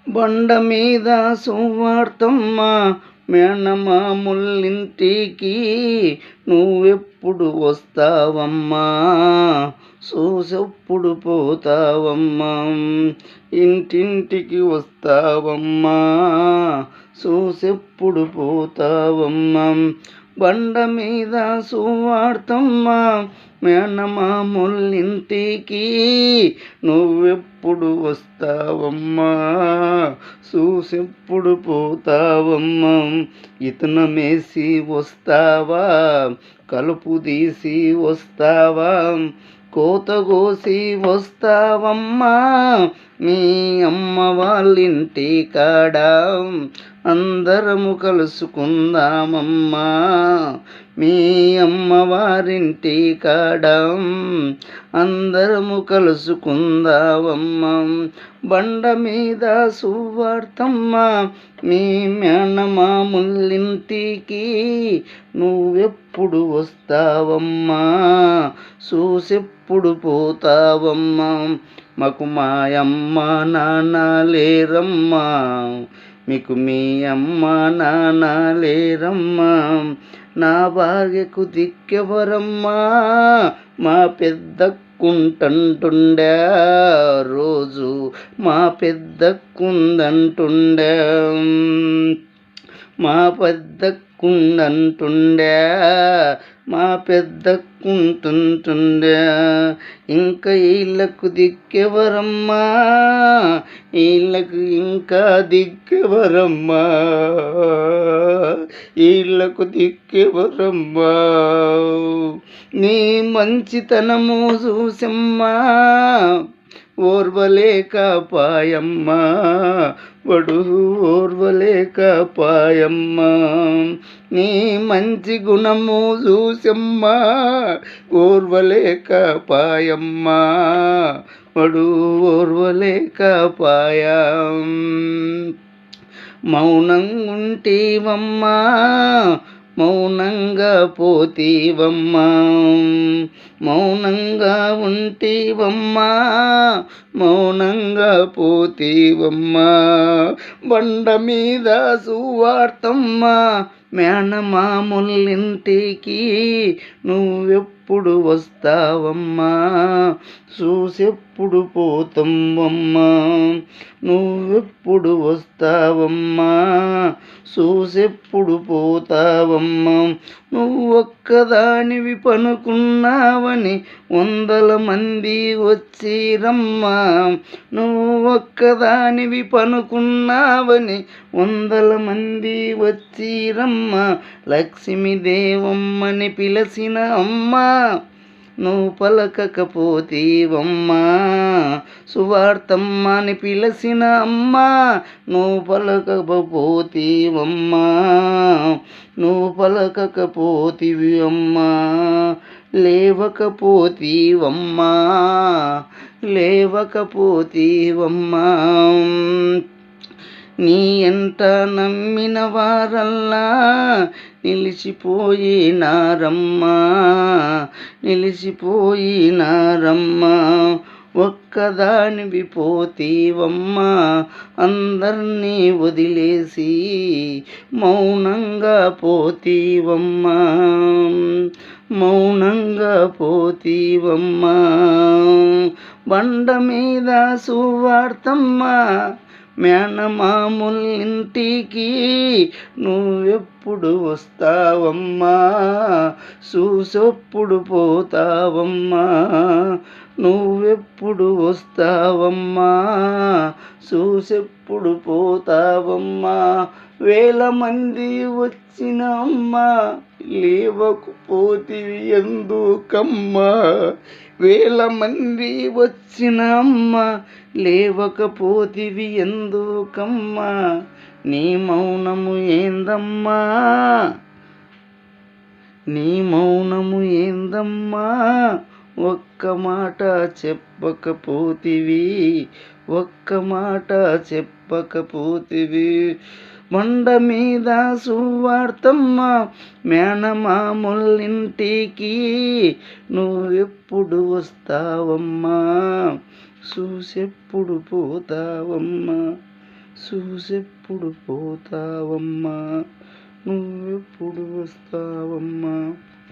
బండ మీద సువార్తమ్మ మేనమాముల్లింటికి నువ్వెప్పుడు వస్తావమ్మా, చూసెప్పుడు పోతావమ్మా, ఇంటింటికి వస్తావమ్మా, చూసెప్పుడు పోతావమ్మా. బండ మీద సువార్తమ్మ మేనమాముల్లింటికి నువ్వెప్పుడు వస్తావమ్మా, చూసెప్పుడు పోతావమ్మా. ఇతనమేసి వస్తావా, కలుపు తీసి వస్తావా, కోతగోసి వస్తావమ్మా, మీ అమ్మ వాళ్ళింటి కాడ అందరము కలుసుకుందామమ్మా, మీ అమ్మవారింటి కాడ అందరము కలుసుకుందామమ్మా. బండ మీద సువార్తమ్మ మీ మేనమాముల్లింటికి నువ్వెప్పుడు వస్తావమ్మా, చూసెప్పుడు పోతావమ్మా. మాకు మా అమ్మ నాన్న లేరమ్మా, మీకు మీ అమ్మ నాన్న లేరమ్మా, నా భార్యకు దిక్కెవరమ్మా, మా పెద్దక్కుంటంటుండే రోజు మా పెద్దక్కుందంటుండే, మా పెద్దక్కుందంటుండే, మా పెద్దక్కుంటుంటుండే. ఇంకా వీళ్ళకు దిక్కెవరమ్మా, వీళ్ళకు ఇంకా దిక్కెవరమ్మా, వీళ్ళకు దిక్కెవరమ్మా. నీ మంచితనము చూసమ్మా ఓర్వలేకపాయమ్మా, వడు ఓర్వలేకపాయమ్మా. నీ మంచి గుణము చూసమ్మా ఓర్వలేకపాయమ్మా, వడు ఓర్వలేకపాయం. మౌనంగుంటివమ్మా, మౌనంగా పోతీవమ్మా, మౌనంగా ఉంటివమ్మా, మౌనంగా పోతీవమ్మా. బండ మీద సువార్తమ్మ మేనమాముల్లింటికి నువ్వెప్పుడు వస్తావమ్మా, చూసెప్పుడు పోతావమ్మా, నువ్వెప్పుడు వస్తావమ్మా, చూసెప్పుడు పోతావమ్మా. నువ్వొక్కదానివి పనుకున్నావని 100 మంది వచ్చిరమ్మా, నువ్వొక్కదానివి పనుకున్నావని 100 మంది వచ్చిరమ్మా. లక్ష్మీదేవమ్మని పిలిచిన అమ్మా నువ్వు పలకకపోతీవమ్మా, సువార్తమ్మని పిలిచిన అమ్మా నువ్వు పలకపోతీవమ్మా, నువ్వు పలకకపోతివి అమ్మా, లేవకపోతీవమ్మా, లేవకపోతీవమ్మా. నీ ఎంట నమ్మిన వారల్లా నిలిచిపోయినారమ్మా, నిలిచిపోయినారమ్మా. ఒక్కదానివి పోతీవమ్మా, అందర్నీ వదిలేసి మౌనంగా పోతీవమ్మా, మౌనంగా పోతీవమ్మా. బండ మీద సువార్తమ్మ మేనమాముల్లింటికి నువ్వెప్పుడు వస్తావమ్మా, చూసెప్పుడు పోతావమ్మా, నువ్వెప్పుడు వస్తావమ్మా, చూసెప్పుడు పోతావమ్మా. 1000 మంది వచ్చిన అమ్మా లేవకపోతివి ఎందుకమ్మా, 1000 మంది వచ్చిన అమ్మా లేవకపోతివి ఎందుకమ్మా. నీ మౌనము ఏందమ్మా, నీ మౌనము ఏందమ్మా, ఒక్క మాట చెప్పకపోతివి, ఒక్క మాట చెప్పకపోతివి. బండ మీద సువార్తమ్మ మేనమాముల్లింటికి నువ్వెప్పుడు వస్తావమ్మా, చూసెప్పుడు పోతావమ్మా. చూసెప్పుడు పోతావమ్మా, నువ్వెప్పుడు వస్తావమ్మా.